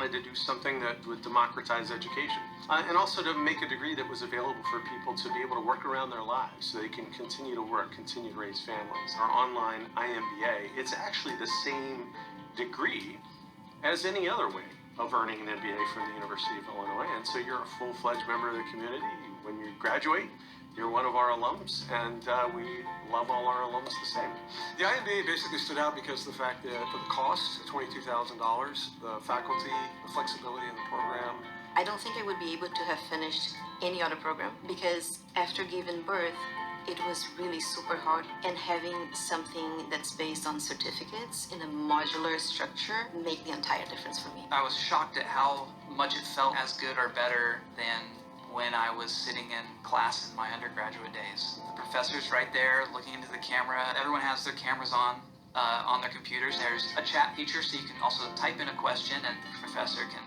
wanted to do something that would democratize education, and also to make a degree that was available for people to be able to work around their lives so they can continue to work, continue to raise families. Our online IMBA, it's actually the same degree as any other way of earning an MBA from the University of Illinois, and so you're a full-fledged member of the community. When you graduate, you're one of our alums, and we love all our alums the same. The IMBA basically stood out because of the fact that for the cost, $22,000, the faculty, the flexibility in the program. I don't think I would be able to have finished any other program because after giving birth, it was really super hard, and having something that's based on certificates in a modular structure made the entire difference for me. I was shocked at how much it felt as good or better than when I was sitting in class in my undergraduate days. The professor's right there looking into the camera. Everyone has their cameras on their computers. There's a chat feature so you can also type in a question and the professor can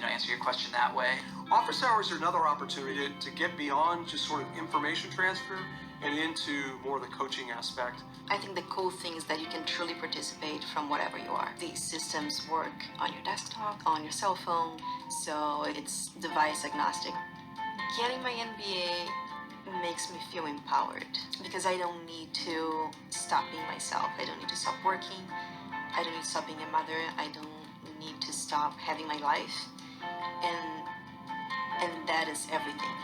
answer your question that way. Office hours are another opportunity to get beyond just sort of information transfer and into more of the coaching aspect. I think the cool thing is that you can truly participate from whatever you are. These systems work on your desktop, on your cell phone, so it's device agnostic. Getting my MBA makes me feel empowered because I don't need to stop being myself. I don't need to stop working. I don't need to stop being a mother. I don't need to stop having my life. And that is everything.